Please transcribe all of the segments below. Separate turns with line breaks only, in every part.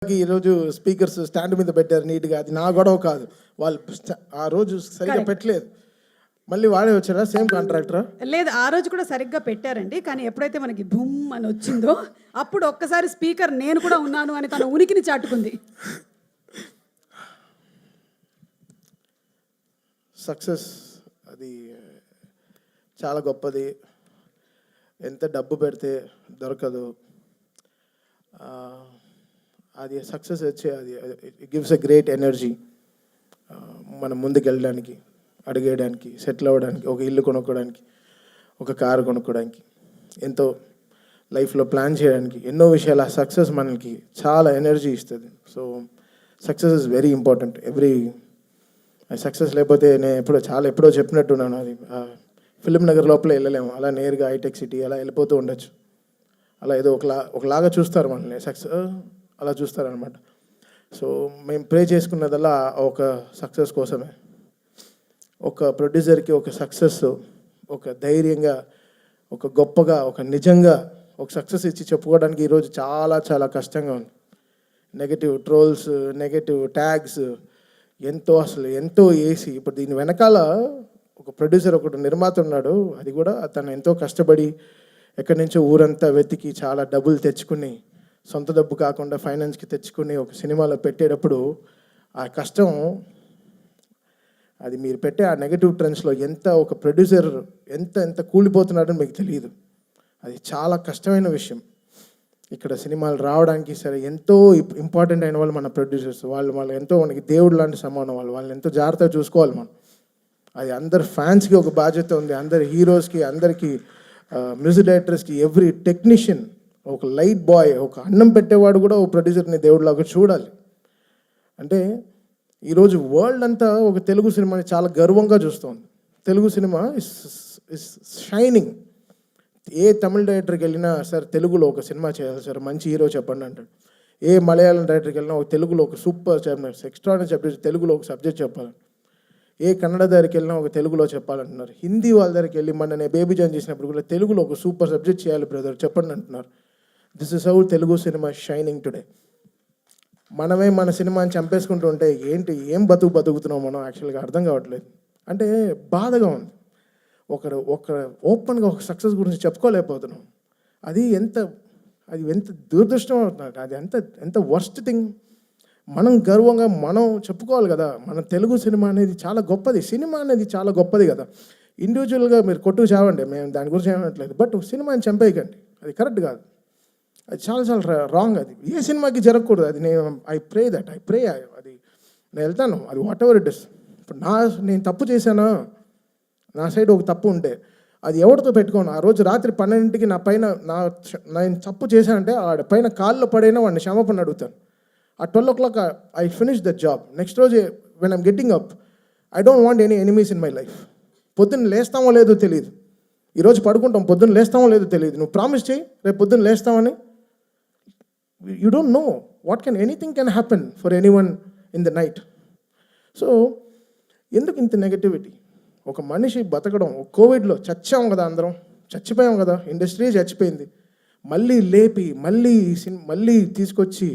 ఈరోజు speakers stand మీద పెట్టారు నీట్గా, అది నా గొడవ కాదు. వాళ్ళు ఆ రోజు సరిగ్గా పెట్టలేదు, మళ్ళీ వాడే వచ్చారా? సేమ్ కాంట్రాక్టరా?
లేదు, ఆ రోజు కూడా సరిగ్గా పెట్టారండి. కానీ ఎప్పుడైతే మనకి బుమ్ అని వచ్చిందో అప్పుడు ఒక్కసారి స్పీకర్ నేను కూడా ఉన్నాను అని తన ఉనికిని చాటుకుంది.
సక్సెస్ అది చాలా గొప్పది. ఎంత డబ్బు పెడితే దొరకదు. అది సక్సెస్ వచ్చే అది it gives a great energy. మనం ముందుకు వెళ్ళడానికి, అడిగేయడానికి, సెటిల్ అవ్వడానికి, ఒక ఇల్లు కొనుక్కోవడానికి, ఒక కారు కొనుక్కోవడానికి, ఎంతో లైఫ్లో ప్లాన్ చేయడానికి, ఎన్నో విషయాలు. ఆ సక్సెస్ మనకి చాలా ఎనర్జీ ఇస్తుంది. So success is very important. Success లేకపోతే నేను ఎప్పుడో చెప్పినట్టున్నాను, అది ఫిలిం నగర్ లోపల వెళ్ళలేము, అలా నేరుగా హైటెక్ సిటీ అలా వెళ్ళిపోతూ ఉండొచ్చు. అలా ఏదో ఒకలాగా చూస్తారు మనల్ని, సక్సెస్ అలా చూస్తారనమాట. సో మేము ప్రే చేసుకున్నదల్లా ఒక సక్సెస్ కోసమే. ఒక ప్రొడ్యూసర్కి ఒక సక్సెస్, ఒక ధైర్యంగా, ఒక గొప్పగా, ఒక నిజంగా ఒక సక్సెస్ ఇచ్చి చెప్పుకోవడానికి ఈరోజు చాలా చాలా కష్టంగా ఉంది. నెగటివ్ ట్రోల్స్, నెగటివ్ ట్యాగ్స్ ఎంతో వేసి, ఇప్పుడు దీని వెనకాల ఒక ప్రొడ్యూసర్, ఒకటి నిర్మాత ఉన్నాడు. అది కూడా తను ఎంతో కష్టపడి ఎక్కడి నుంచో ఊరంతా వెతికి చాలా డబ్బులు తెచ్చుకుని, సొంత డబ్బు కాకుండా ఫైనాన్స్కి తెచ్చుకుని ఒక సినిమాలో పెట్టేటప్పుడు ఆ కష్టం, అది మీరు పెట్టే ఆ నెగటివ్ ట్రెండ్స్లో ఒక ప్రొడ్యూసర్ ఎంత కూలిపోతున్నాడని మీకు తెలియదు. అది చాలా కష్టమైన విషయం. ఇక్కడ సినిమాలు రావడానికి సరే ఎంతో ఇంపార్టెంట్ అయిన వాళ్ళు మన ప్రొడ్యూసర్స్. వాళ్ళు ఎంతో మనకి దేవుడు లాంటి సమానం. వాళ్ళని ఎంతో జాగ్రత్తగా చూసుకోవాలి మనం. అది అందరు ఫ్యాన్స్కి ఒక బాధ్యత ఉంది, అందరి హీరోస్కి, అందరికీ మ్యూజిక్ డైరెక్టర్స్కి, ఎవ్రీ టెక్నీషియన్, ఒక లైట్ బాయ్, ఒక అన్నం పెట్టేవాడు కూడా ఒక ప్రొడ్యూసర్ని దేవుడిలాగా చూడాలి. అంటే ఈరోజు వరల్డ్ అంతా ఒక తెలుగు సినిమాని చాలా గర్వంగా చూస్తుంది. Telugu cinema is shining. ఏ తమిళ డైరెక్టర్కి వెళ్ళినా, సార్ తెలుగులో ఒక సినిమా చేయాలి సార్, మంచి హీరో చెప్పండి అంటాడు. ఏ మలయాళం డైరెక్టర్కి వెళ్ళినా ఒక తెలుగులో ఒక సూపర్ ఎక్స్ట్రాడినరీ సబ్జెక్ట్, తెలుగులో ఒక సబ్జెక్ట్ చెప్పాలి. ఏ కన్నడ దగ్గరికి వెళ్ళినా ఒక తెలుగులో చెప్పాలంటున్నారు. హిందీ వాళ్ళ దగ్గరికి వెళ్ళి నేను బేబీ జాన్ చేసినప్పుడు కూడా తెలుగులో ఒక సూపర్ సబ్జెక్ట్ చేయాలి బ్రదర్ చెప్పండి అంటున్నారు. This is how Telugu cinema shining today. మనమే మన సినిమాని చంపేసుకుంటూ ఉంటే ఏం బతుకుతున్నాం మనం యాక్చువల్గా అర్థం కావట్లేదు. అంటే బాధగా ఉంది. ఒకరు ఓపెన్గా ఒక సక్సెస్ గురించి చెప్పుకోలేకపోతున్నాం. అది ఎంత దురదృష్టం అవుతుంది. అది ఎంత వర్స్ట్ థింగ్. మనం గర్వంగా మనం చెప్పుకోవాలి కదా, మన తెలుగు సినిమా అనేది చాలా గొప్పది. సినిమా అనేది చాలా గొప్పది కదా. ఇండివిజువల్గా మీరు కొట్టుకు చావండి, మేము దాని గురించి ఏమనట్లేదు. బట్ సినిమాని చంపేయకండి, అది కరెక్ట్ కాదు. అది చాలా చాలా రాంగ్. అది ఏ సినిమాకి జరగకూడదు. అది ఐ ప్రే అది నేను వెళ్తాను, అది వాట్ ఎవర్ ఇట్ ఇస్. ఇప్పుడు నేను తప్పు చేశానా, నా సైడ్ ఒక తప్పు ఉంటే అది ఎవరితో పెట్టుకోను. ఆ రోజు రాత్రి 12కి నా పైన నేను తప్పు చేశానంటే ఆడ పైన కాళ్ళలో పడైనా వాడిని క్షమాపణ అడుగుతాను. ఆ 12 o'clock I finish the job. Next రోజు when I'm getting up, I don't want any enemies in my life. పొద్దున్న లేస్తామో లేదో తెలియదు, ఈరోజు పడుకుంటాం, పొద్దున్న లేస్తామో లేదో తెలియదు. నువ్వు ప్రామిస్ చేయి రేపు పొద్దున్న లేస్తామని. You don't know what anything can happen for anyone in the night. So ఎందుకు ఇంత నెగటివిటీ? ఒక మనిషి బతకడం, కోవిడ్లో చచ్చాం కదా, అందరం చచ్చిపోయాం కదా, ఇండస్ట్రీ చచ్చిపోయింది. మళ్ళీ లేపి మళ్ళీ తీసుకొచ్చి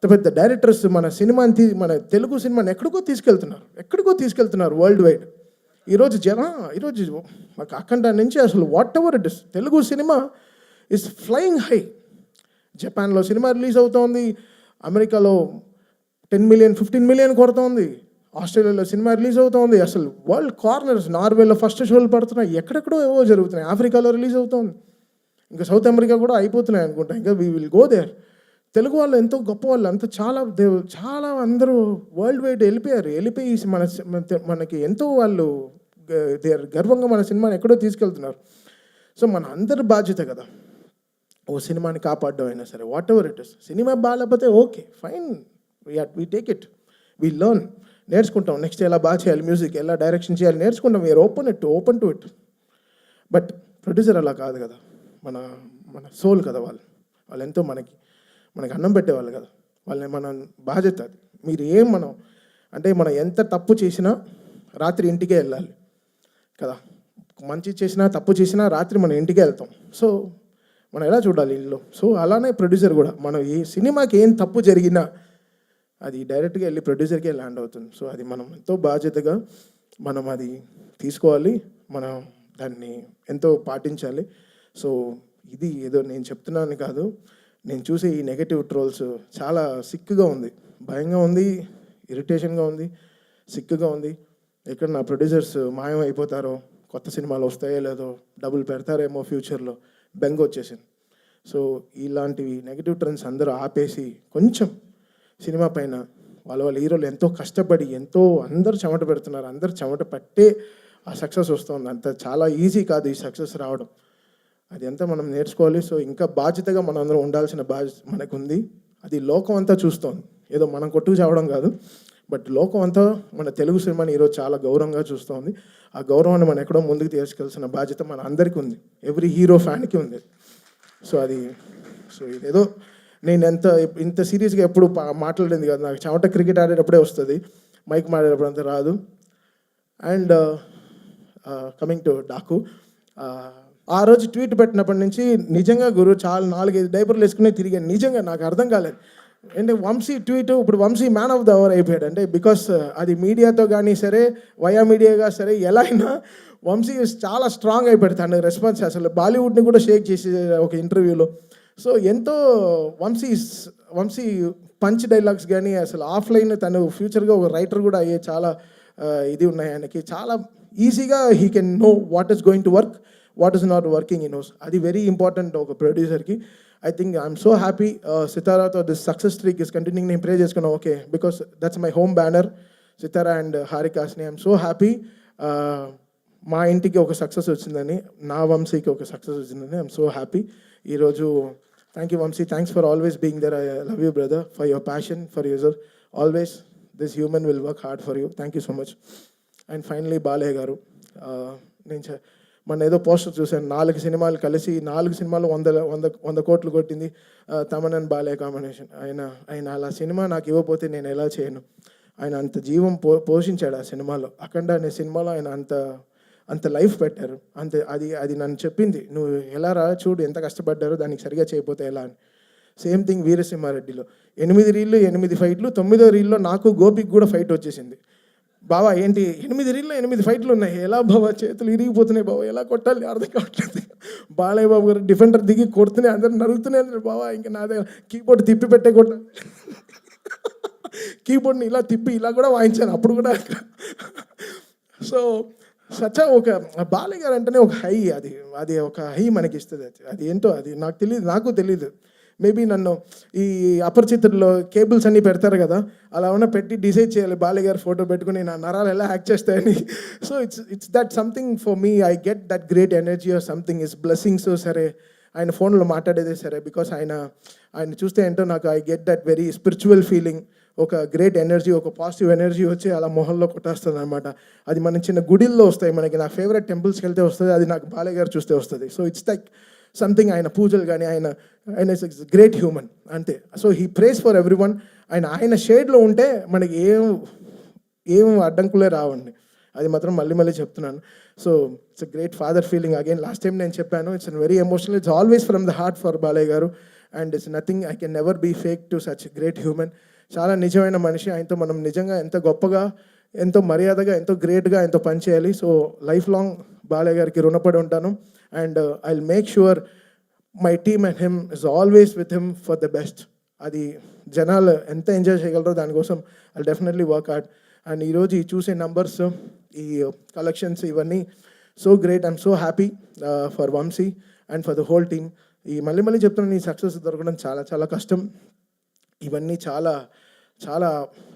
పెద్ద డైరెక్టర్స్ మన తెలుగు సినిమాని ఎక్కడికో తీసుకెళ్తున్నారు వరల్డ్ వైడ్. ఈరోజు మాకు అఖండ నుంచి అసలు what ever it is, Telugu cinema is flying high. జపాన్లో సినిమా రిలీజ్ అవుతోంది, అమెరికాలో 10 million 15 million కొడుతోంది, ఆస్ట్రేలియాలో సినిమా రిలీజ్ అవుతోంది. అసలు వరల్డ్ కార్నర్స్, నార్వేలో ఫస్ట్ షోలు పడుతున్నాయి, ఎక్కడెక్కడో ఏవో జరుగుతున్నాయి. ఆఫ్రికాలో రిలీజ్ అవుతోంది, ఇంకా సౌత్ అమెరికా కూడా అయిపోతున్నాయి అనుకుంటా. ఇంకా we will go there. Telugu వాళ్ళు ఎంతో గొప్ప వాళ్ళు, అంత చాలా అందరూ వరల్డ్ వైడ్ వెళ్ళిపోయి మనకి ఎంతో వాళ్ళు గర్వంగా మన సినిమాని ఎక్కడో తీసుకెళ్తున్నారు. సో మన అందరి బాధ్యత కదా ఓ సినిమాని కాపాడడం అయినా సరే, whatever it is. Cinema బాగాలేకపోతే okay fine, we take it, we learn, నేర్చుకుంటాం. నెక్స్ట్ ఎలా బాగా చేయాలి, మ్యూజిక్ ఎలా డైరెక్షన్ చేయాలి నేర్చుకుంటాం. We're open to it. But producer అలా కాదు కదా, మన సోల్ కదా వాళ్ళు ఎంతో మనకి అన్నం పెట్టేవాళ్ళు కదా, వాళ్ళని మన బాధ్యత అది. మనం ఎంత తప్పు చేసినా రాత్రి ఇంటికే వెళ్ళాలి కదా. మంచి చేసినా తప్పు చేసినా రాత్రి మనం ఇంటికే వెళ్తాం. సో మనం ఎలా చూడాలి ఇల్లు. సో అలానే ప్రొడ్యూసర్ కూడా మనం ఈ సినిమాకి ఏం తప్పు జరిగినా అది డైరెక్ట్గా వెళ్ళి ప్రొడ్యూసర్కే ల్యాండ్ అవుతుంది. సో అది మనం ఎంతో బాధ్యతగా మనం అది తీసుకోవాలి, మనం దాన్ని ఎంతో పాటించాలి. సో ఇది ఏదో నేను చెప్తున్నాను కాదు, నేను చూసే ఈ నెగటివ్ ట్రోల్స్ చాలా సిక్కుగా ఉంది, భయంగా ఉంది, ఇరిటేషన్గా ఉంది, సిక్కుగా ఉంది. ఎక్కడ నా ప్రొడ్యూసర్స్ మాయం అయిపోతారో, కొత్త సినిమాలు వస్తాయో లేదో, డబ్బులు పెడతారేమో ఫ్యూచర్లో బెంగ వచ్చేసింది. సో ఇలాంటివి నెగటివ్ ట్రెండ్స్ అందరూ ఆపేసి కొంచెం సినిమా పైన వాళ్ళ హీరోలు ఎంతో కష్టపడి ఎంతో అందరూ చెమట పెడుతున్నారు, అందరూ చెమట పట్టే ఆ సక్సెస్ వస్తుంది. అంత చాలా ఈజీ కాదు ఈ సక్సెస్ రావడం, అది అంతా మనం నేర్చుకోవాలి. సో ఇంకా బాధ్యతగా మనం అందరం ఉండాల్సిన బాధ్యత మనకు ఉంది. అది లోకం అంతా చూస్తోంది, ఏదో మనం కొట్టుకు చావడం కాదు, బట్ లోకం అంతా మన తెలుగు సినిమాని ఈరోజు చాలా గౌరవంగా చూస్తోంది. ఆ గౌరవాన్ని మనం ఎక్కడో ముందుకు తీసుకెళ్లాల్సిన బాధ్యత మన అందరికీ ఉంది, ఎవ్రీ హీరో ఫ్యాన్కి ఉంది. సో అది ఇదేదో నేను ఇంత సీరియస్గా ఎప్పుడు మాట్లాడేది కాదు, నాకు చెమట క్రికెట్ ఆడేటప్పుడే వస్తుంది, మైక్ మాడేటప్పుడు అంతా రాదు. అండ్ కమింగ్ టు డాకు, ఆ రోజు ట్వీట్ పెట్టినప్పటి నుంచి నిజంగా గురు చాలా 4-5 డైపర్లు వేసుకునే తిరిగాను. నిజంగా నాకు అర్థం కాలేదు, అంటే వంశీ ట్వీట్ ఇప్పుడు Vamsi man of the hour అయిపోయాడు. అంటే బికాస్ అది మీడియాతో కానీ సరే, వయా మీడియాగా సరే, ఎలా అయినా వంశీ చాలా స్ట్రాంగ్ అయిపోయాడు. తన రెస్పాన్స్ అసలు బాలీవుడ్ని కూడా షేక్ చేసి ఒక ఇంటర్వ్యూలో. సో ఎంతో వంశీ పంచ్ డైలాగ్స్ కానీ అసలు ఆఫ్లైన్ తను ఫ్యూచర్గా ఒక రైటర్ కూడా అయ్యే చాలా ఇది ఉన్నాయి ఆయనకి. చాలా ఈజీగా he can know what is going to work, what is not working in house. అది వెరీ ఇంపార్టెంట్ ఒక ప్రొడ్యూసర్కి. I think I'm so happy సితారాతో this success streak is continuing. నేను ప్రే చేసుకున్నాను, okay, because that's my home banner, Sitara and హారికాస్ని. I'm so happy మా ఇంటికి ఒక సక్సెస్ వచ్చిందని, నా వంశీకి ఒక సక్సెస్ వచ్చిందని. I'm so happy. ఈరోజు thank you Vamsi, thanks for always being there. I love you brother, for your passion, for user always. This human will work hard for you. Thank you so much. And finally Balayya garu, నేను మొన్న ఏదో poster చూశాను, 4 సినిమాలు కలిసి 4 సినిమాలు 100 కోట్లు కొట్టింది Thaman and Balayya combination. ఆయన అలా సినిమా నాకు ఇవ్వకపోతే నేను ఎలా చేయను. ఆయన అంత జీవం పోషించాడు ఆ సినిమాలో. అఖండ అనే సినిమాలో ఆయన అంత లైఫ్ పెట్టారు. అది నన్ను చెప్పింది, నువ్వు ఎలా రా చూడు ఎంత కష్టపడ్డారో, దానికి సరిగా చేయకపోతే ఎలా అని. సేమ్ థింగ్ వీరసింహారెడ్డిలో 8 రీళ్ళు 8 ఫైట్లు, 9వ రీల్లో నాకు గోపికి కూడా ఫైట్ వచ్చేసింది. బావా ఏంటి 8 రీల్లో 8 ఫైట్లు ఉన్నాయి, ఎలా బావా చేతులు ఇరిగిపోతున్నాయి బావా, ఎలా కొట్టాలి అర్థం కావట్లేదు. బాలయ్య బాబు గారు డిఫెండర్ దిగి కొడుతూనే అందరు నరుగుతూనే బావా, ఇంకా నా దగ్గర కీబోర్డ్ తిప్పి పెట్టే కొట్టాలి, కీబోర్డ్ని ఇలా తిప్పి ఇలా కూడా వాయించాను అప్పుడు కూడా. సో ఒక బాలయ్య గారు అంటేనే ఒక హై, అది ఒక హై మనకి ఇస్తుంది. అది ఏంటో అది నాకు తెలియదు. మేబీ నన్ను ఈ అపరిచితుల్లో కేబుల్స్ అన్నీ పెడతారు కదా, అలా ఉన్న పెట్టి డిసైడ్ చేయాలి బాలయ్య గారు ఫోటో పెట్టుకుని నా నరాలు ఎలా హ్యాక్ చేస్తాయని. So it's that something for me. I get that great energy or something. Is blessings సరే, ఆయన ఫోన్లో మాట్లాడేదే సరే, బికాస్ ఆయన చూస్తే ఏంటో నాకు I get that very spiritual feeling. ఒక గ్రేట్ ఎనర్జీ, ఒక పాజిటివ్ ఎనర్జీ వచ్చి అలా మొహంలో కొట్టేస్తుంది అనమాట. అది మన చిన్న గుడిల్లో వస్తాయి మనకి. నా ఫేవరెట్ టెంపుల్స్కి వెళ్తే వస్తుంది, అది నాకు బాలయ్య గారు చూస్తే వస్తుంది. So it's like something. ఆయన పూజలు కానీ ఆయన ఇస్ గ్రేట్ హ్యూమన్ అంతే. So he prays for everyone. ఆయన షేడ్లో ఉంటే మనకి ఏం అడ్డంకులే రావండి, అది మాత్రం మళ్ళీ చెప్తున్నాను. So it's a great father feeling again. Last time నేను చెప్పాను, it's very emotional. It's always from the heart for Balayya garu. And it's nothing, I can never be fake to such great human. చాలా నిజమైన మనిషి. ఆయనతో మనం నిజంగా ఎంత గొప్పగా, ఎంతో మర్యాదగా, ఎంతో గ్రేట్గా ఆయనతో పనిచేయాలి. సో లైఫ్ లాంగ్ బాలయ్య గారికి రుణపడి ఉంటాను. And I will make sure my team and him is always with him for the best. అది జనాలు ఎంత ఎంజాయ్ చేయగలరో దానికోసం I definitely work hard. And ఈరోజు ఈ చూసే నంబర్స్, ఈ కలెక్షన్స్, ఇవన్నీ so great. I'm so happy for Vamsi and for the whole team. ఈ మళ్ళీ చెప్తున్నాను, ఈ సక్సెస్ దొరకడం చాలా కష్టం. ఇవన్నీ చాలా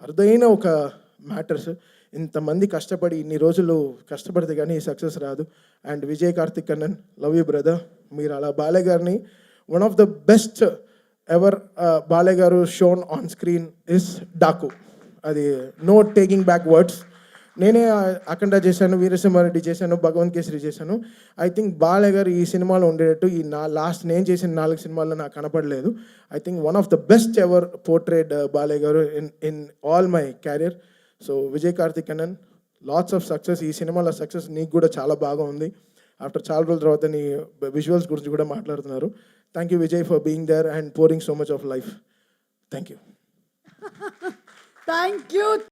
అరుదైన ఒక మ్యాటర్స్. ఇంతమంది కష్టపడి ఇన్ని రోజులు కష్టపడితే కానీ ఈ సక్సెస్ రాదు. And Vijay Karthik Kannan, love you brother. మీరు అలా బాలయ్య గారిని one of the best ever Balayya garu shown on screen is Daaku. అది నో టేకింగ్ బ్యాక్ వర్డ్స్. నేనే అఖండ చేశాను, వీరసింహారెడ్డి చేశాను, భగవంత్ కేసరి చేశాను. ఐ థింక్ బాలయ్య గారు ఈ సినిమాలో ఉండేటట్టు ఈ లాస్ట్ నేను చేసిన 4 సినిమాల్లో నాకు కనపడలేదు. I think one of the best ever portrait Balayya garu in all my career. So Vijay Karthik Kannan, lots of success. ఈ సినిమాలో సక్సెస్ నీకు కూడా చాలా బాగా ఉంది. ఆఫ్టర్ చాలా రోజుల తర్వాత నీ విజువల్స్ గురించి కూడా మాట్లాడుతున్నారు. Thank you Vijay for being there and pouring so much of life. Thank you.
Thank you.